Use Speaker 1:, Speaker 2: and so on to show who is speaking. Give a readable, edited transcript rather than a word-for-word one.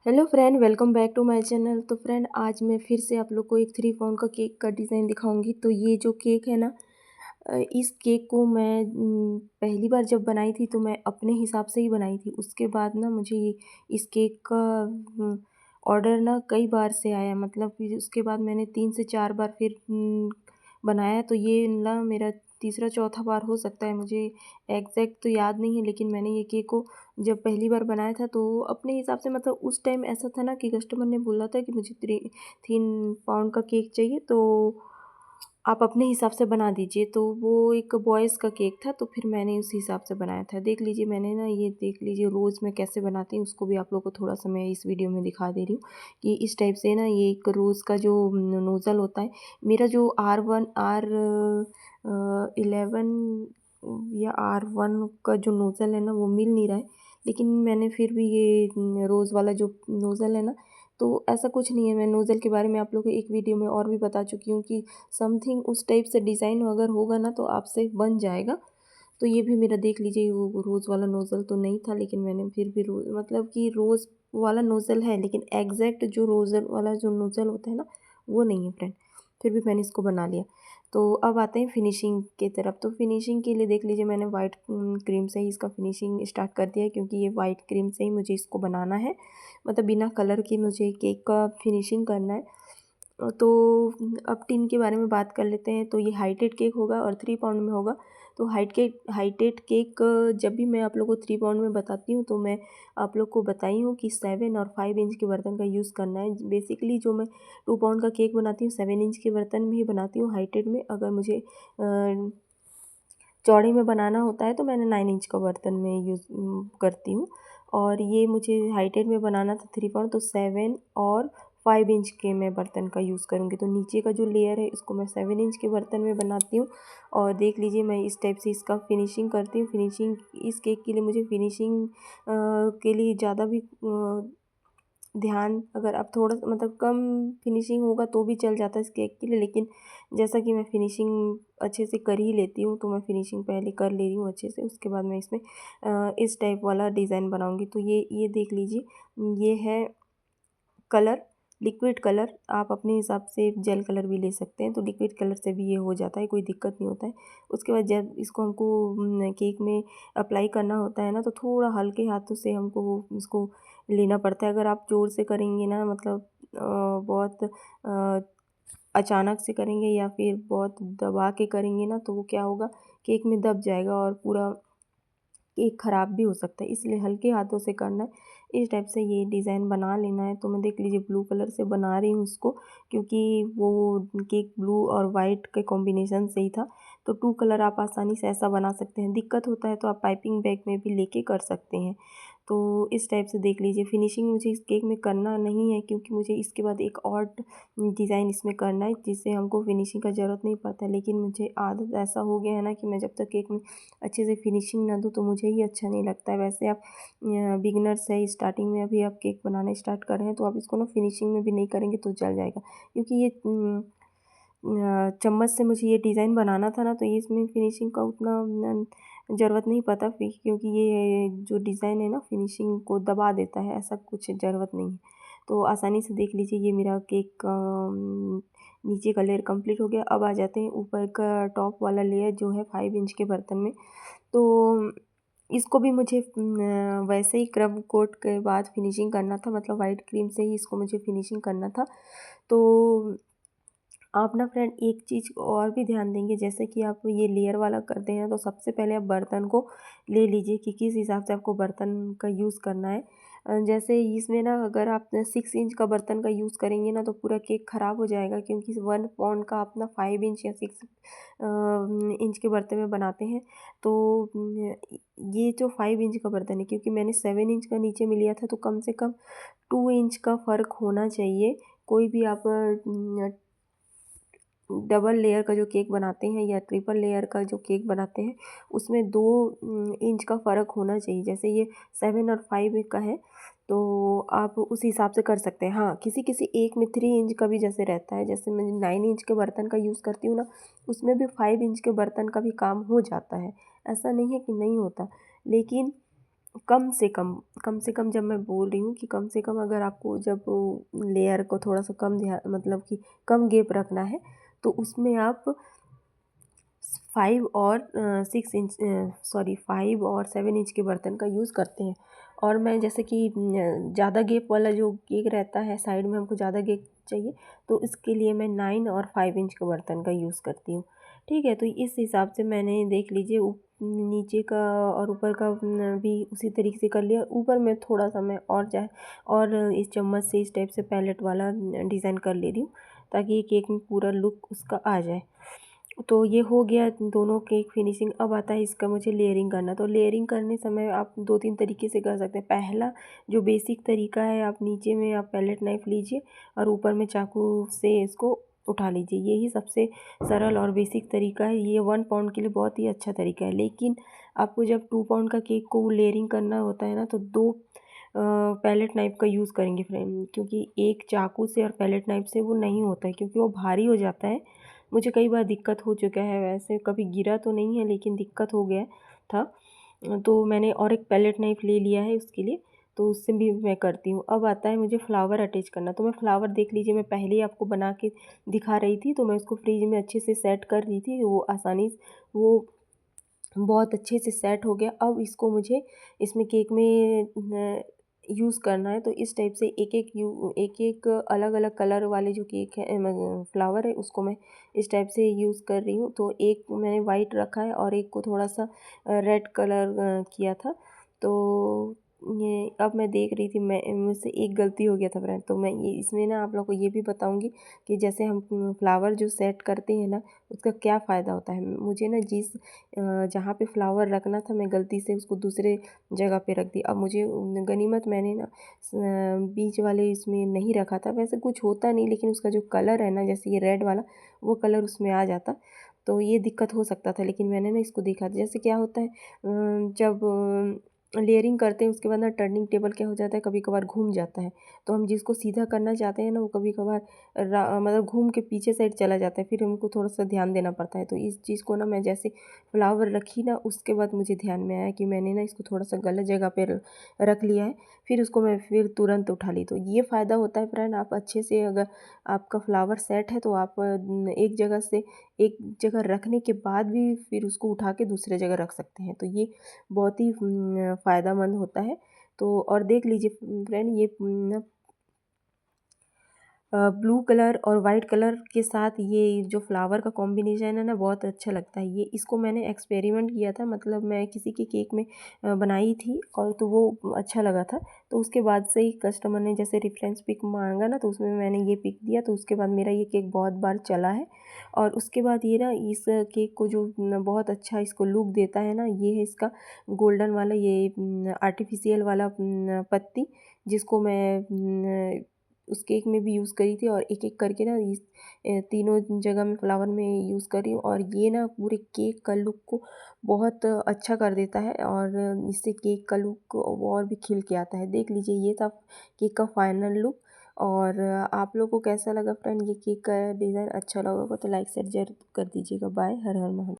Speaker 1: Hello friend, welcome back to my channel. तो friend, आज मैं फिर से आप लोग को एक 3 पाउंड का केक का डिज़ाइन दिखाऊंगी। तो ये जो केक है ना, इस केक को मैं पहली बार जब बनाई थी तो मैं अपने हिसाब से ही बनाई थी। उसके बाद ना मुझे इस केक का ऑर्डर ना कई बार से आया, मतलब फिर उसके बाद मैंने 3 से 4 बार फिर बनाया। तो ये ना मेरा तीसरा चौथा बार हो सकता है, मुझे एग्जैक्ट तो याद नहीं है। लेकिन मैंने ये केक को जब पहली बार बनाया था तो अपने हिसाब से, मतलब उस टाइम ऐसा था ना कि कस्टमर ने बोला था कि मुझे 3 पाउंड का केक चाहिए, तो आप अपने हिसाब से बना दीजिए। तो वो एक बॉयज़ का केक था, तो फिर मैंने उस हिसाब से बनाया था। देख लीजिए, मैंने ना ये देख लीजिए रोज़ मैं कैसे बनाती हूँ, उसको भी आप लोगों को थोड़ा सा मैं इस वीडियो में दिखा दे रही हूँ कि इस टाइप से ना ये एक रोज़ का जो नोज़ल होता है, मेरा जो R1 R11 या R1 का जो नोज़ल है ना वो मिल नहीं रहा है। लेकिन मैंने फिर भी ये रोज़ वाला जो नोज़ल है ना, तो ऐसा कुछ नहीं है। मैं नोज़ल के बारे में आप लोगों को एक वीडियो में और भी बता चुकी हूँ कि समथिंग उस टाइप से डिज़ाइन अगर होगा ना तो आपसे बन जाएगा। तो ये भी मेरा देख लीजिए, वो रोज़ वाला नोज़ल तो नहीं था, लेकिन मैंने फिर भी मतलब कि रोज़ वाला नोज़ल है, लेकिन एग्जैक्ट जो रोज़ वाला जो नोज़ल होता है ना वो नहीं है फ्रेंड। फिर भी मैंने इसको बना लिया। तो अब आते हैं फिनिशिंग की तरफ। तो फिनिशिंग के लिए देख लीजिए, मैंने वाइट क्रीम से ही इसका फिनिशिंग स्टार्ट कर दिया है, क्योंकि ये वाइट क्रीम से ही मुझे इसको बनाना है, मतलब बिना कलर के मुझे केक का फिनिशिंग करना है। तो अब टिन के बारे में बात कर लेते हैं। तो ये हाइटेड केक होगा और 3 पाउंड में होगा। तो हाइटेड केक जब भी मैं आप लोग को 3 पाउंड में बताती हूँ तो मैं आप लोग को बताई हूँ कि 7 और 5 इंच के बर्तन का यूज़ करना है। बेसिकली जो मैं 2 पाउंड का केक बनाती हूँ 7 इंच के बर्तन में ही बनाती हूँ हाइटेड में। अगर मुझे चौड़ी में बनाना होता है तो मैंने 9 इंच का बर्तन में यूज़ करती हूँ। और ये मुझे हाइटेड में बनाना था 3 पाउंड, तो 7 और 5 इंच के मैं बर्तन का यूज़ करूँगी। तो नीचे का जो लेयर है इसको मैं 7 इंच के बर्तन में बनाती हूँ। और देख लीजिए, मैं इस टाइप से इसका फिनिशिंग करती हूँ। फिनिशिंग इस केक के लिए मुझे फिनिशिंग के लिए ज़्यादा भी ध्यान, अगर आप थोड़ा मतलब कम फिनिशिंग होगा तो भी चल जाता है इस केक के लिए। लेकिन जैसा कि मैं फिनिशिंग अच्छे से कर ही लेती हूँ, तो मैं फिनिशिंग पहले कर ले रही हूँ अच्छे से, उसके बाद मैं इसमें इस टाइप वाला डिज़ाइन बनाऊँगी। तो ये देख लीजिए, ये है कलर, लिक्विड कलर। आप अपने हिसाब से जेल कलर भी ले सकते हैं, तो लिक्विड कलर से भी ये हो जाता है, कोई दिक्कत नहीं होता है। उसके बाद जब इसको हमको केक में अप्लाई करना होता है ना, तो थोड़ा हल्के हाथों से हमको इसको लेना पड़ता है। अगर आप ज़ोर से करेंगे ना, मतलब बहुत अचानक से करेंगे या फिर बहुत दबा के करेंगे ना, तो वो क्या होगा, केक में दब जाएगा और पूरा केक ख़राब भी हो सकता है। इसलिए हल्के हाथों से करना है। इस टाइप से ये डिज़ाइन बना लेना है। तो मैं देख लीजिए ब्लू कलर से बना रही हूँ इसको, क्योंकि वो केक ब्लू और वाइट के कॉम्बिनेशन से ही था। तो 2 कलर आप आसानी से ऐसा बना सकते हैं। दिक्कत होता है तो आप पाइपिंग बैग में भी लेके कर सकते हैं। तो इस टाइप से देख लीजिए, फिनिशिंग मुझे इस केक में करना नहीं है, क्योंकि मुझे इसके बाद एक और डिज़ाइन इसमें करना है जिससे हमको फिनिशिंग का ज़रूरत नहीं पड़ता। लेकिन मुझे आदत ऐसा हो गया है ना कि मैं जब तक केक में अच्छे से फिनिशिंग ना दूँ तो मुझे ही अच्छा नहीं लगता है। वैसे आप बिगिनर्स है, स्टार्टिंग में अभी आप केक बनाना स्टार्ट कर रहे हैं, तो आप इसको ना फिनिशिंग में भी नहीं करेंगे तो जल जाएगा। क्योंकि ये चम्मच से मुझे ये डिज़ाइन बनाना था ना, तो ये इसमें फिनिशिंग का उतना ज़रूरत नहीं पड़ता, क्योंकि ये जो डिज़ाइन है ना फिनिशिंग को दबा देता है, ऐसा कुछ ज़रूरत नहीं है। तो आसानी से देख लीजिए, ये मेरा केक का नीचे का लेयर कंप्लीट हो गया। अब आ जाते हैं ऊपर का टॉप वाला लेयर जो है 5 इंच के बर्तन में। तो इसको भी मुझे वैसे ही क्रब कोट के बाद फिनिशिंग करना था, मतलब वाइट क्रीम से ही इसको मुझे फिनिशिंग करना था। तो आप ना फ्रेंड एक चीज़ और भी ध्यान देंगे, जैसे कि आप ये लेयर वाला करते हैं तो सबसे पहले आप बर्तन को ले लीजिए कि किस हिसाब से आपको बर्तन का यूज़ करना है। जैसे इसमें ना अगर आप 6 इंच का बर्तन का यूज़ करेंगे ना तो पूरा केक ख़राब हो जाएगा, क्योंकि 1 पाउंड का आप ना 5 इंच या 6 इंच के बर्तन में बनाते हैं। तो ये जो 5 इंच का बर्तन है, क्योंकि मैंने 7 इंच का नीचे में लिया था, तो कम से कम 2 इंच का फ़र्क होना चाहिए। कोई भी आप डबल लेयर का जो केक बनाते हैं या ट्रिपल लेयर का जो केक बनाते हैं, उसमें 2 इंच का फ़र्क होना चाहिए। जैसे ये 7 और 5 का है, तो आप उस हिसाब से कर सकते हैं। हाँ, किसी-किसी एक में 3 इंच का भी जैसे रहता है, जैसे मैं 9 इंच के बर्तन का यूज़ करती हूँ ना, उसमें भी 5 इंच के बर्तन का भी काम हो जाता है। ऐसा नहीं है कि नहीं होता, लेकिन कम से कम जब मैं बोल रही हूँ कि कम से कम अगर आपको जब लेयर को थोड़ा सा कम ध्यान मतलब कि कम गैप रखना है तो उसमें आप 5 और 7 इंच के बर्तन का यूज़ करते हैं। और मैं जैसे कि ज़्यादा गैप वाला जो केक रहता है साइड में हमको ज़्यादा गैप चाहिए तो इसके लिए मैं 9 और 5 इंच के बर्तन का यूज़ करती हूँ। ठीक है, तो इस हिसाब से मैंने देख लीजिए नीचे का और ऊपर का भी उसी तरीके से कर लिया। ऊपर में थोड़ा सा मैं और इस चम्मच से इस टाइप से पैलेट वाला डिज़ाइन कर ले रही हूँ ताकि ये केक में पूरा लुक उसका आ जाए। तो ये हो गया दोनों केक फिनिशिंग। अब आता है इसका मुझे लेयरिंग करना। तो लेयरिंग करने समय आप 2-3 तरीके से कर सकते हैं। पहला जो बेसिक तरीका है, आप नीचे में आप पैलेट नाइफ़ लीजिए और ऊपर में चाकू से इसको उठा लीजिए। यही सबसे सरल और बेसिक तरीका है। ये 1 पाउंड के लिए बहुत ही अच्छा तरीका है। लेकिन आपको जब 2 पाउंड का केक को लेयरिंग करना होता है ना तो 2 पैलेट नाइफ़ का यूज़ करेंगे फ्रेंड, क्योंकि एक चाकू से और पैलेट नाइफ़ से वो नहीं होता है, क्योंकि वो भारी हो जाता है। मुझे कई बार दिक्कत हो चुका है, वैसे कभी गिरा तो नहीं है लेकिन दिक्कत हो गया था। तो मैंने और एक पैलेट नाइफ़ ले लिया है उसके लिए, तो उससे भी मैं करती हूँ। अब आता है मुझे फ्लावर अटैच करना। तो मैं फ्लावर देख लीजिए, मैं पहले ही आपको बना के दिखा रही थी, तो मैं उसको फ्रिज में अच्छे से सेट कर रही थी। वो बहुत अच्छे से सेट हो गया। अब इसको मुझे इसमें केक में यूज़ करना है। तो इस टाइप से एक-एक अलग-अलग कलर वाले जो केक है फ्लावर है उसको मैं इस टाइप से यूज़ कर रही हूँ। तो एक मैंने वाइट रखा है और एक को थोड़ा-सा रेड कलर किया था। तो ये अब मैं देख रही थी, मैं मुझसे एक गलती हो गया था फ्रेंड। तो मैं ये इसमें ना आप लोग को ये भी बताऊँगी कि जैसे हम फ्लावर जो सेट करते हैं ना, उसका क्या फ़ायदा होता है। मुझे ना जहाँ पे फ्लावर रखना था मैं गलती से उसको दूसरे जगह पे रख दी। अब मुझे गनीमत मैंने ना बीच वाले इसमें नहीं रखा था। वैसे कुछ होता नहीं, लेकिन उसका जो कलर है ना, जैसे ये रेड वाला, वो कलर उसमें आ जाता तो ये दिक्कत हो सकता था। लेकिन मैंने ना इसको देखा था। जैसे क्या होता है जब लेयरिंग करते हैं उसके बाद ना टर्निंग टेबल क्या हो जाता है, कभी कभार घूम जाता है। तो हम जिसको सीधा करना चाहते हैं ना, वो कभी कभार मतलब घूम के पीछे साइड चला जाता है। फिर हमको थोड़ा सा ध्यान देना पड़ता है। तो इस चीज़ को ना मैं जैसे फ्लावर रखी ना, उसके बाद मुझे ध्यान में आया कि मैंने ना इसको थोड़ा सा गलत जगह पे रख लिया है। फिर उसको मैं फिर तुरंत उठा ली। तो ये फ़ायदा होता है फ्रेंड, आप अच्छे से अगर आपका फ्लावर सेट है तो आप एक जगह रखने के बाद भी फिर उसको उठा के दूसरे जगह रख सकते हैं। तो ये बहुत ही फ़ायदेमंद होता है। तो और देख लीजिए फ्रेंड, ये ब्लू कलर और वाइट कलर के साथ ये जो फ्लावर का कॉम्बिनेशन है ना, बहुत अच्छा लगता है। ये इसको मैंने एक्सपेरिमेंट किया था, मतलब मैं किसी के केक में बनाई थी और तो वो अच्छा लगा था। तो उसके बाद से ही कस्टमर ने जैसे रेफरेंस पिक मांगा ना, तो उसमें मैंने ये पिक दिया। तो उसके बाद मेरा ये केक बहुत बार चला है। और उसके बाद ये ना इस केक को जो बहुत अच्छा इसको लुक देता है ना, ये है इसका गोल्डन वाला ये आर्टिफिशियल वाला पत्ती, जिसको मैं उस केक में भी यूज़ करी थी। और एक-एक करके ना इस तीनों जगह मैं फ्लावर में यूज़ कर रही हूँ। और ये ना पूरे केक का लुक को बहुत अच्छा कर देता है और इससे केक का लुक और भी खिल के आता है। देख लीजिए, ये था केक का फाइनल लुक। और आप लोग को कैसा लगा फ्रेंड ये केक का डिज़ाइन? अच्छा लगा होगा तो लाइक शेयर ज़रूर कर दीजिएगा। बाय। हर हर महादेव।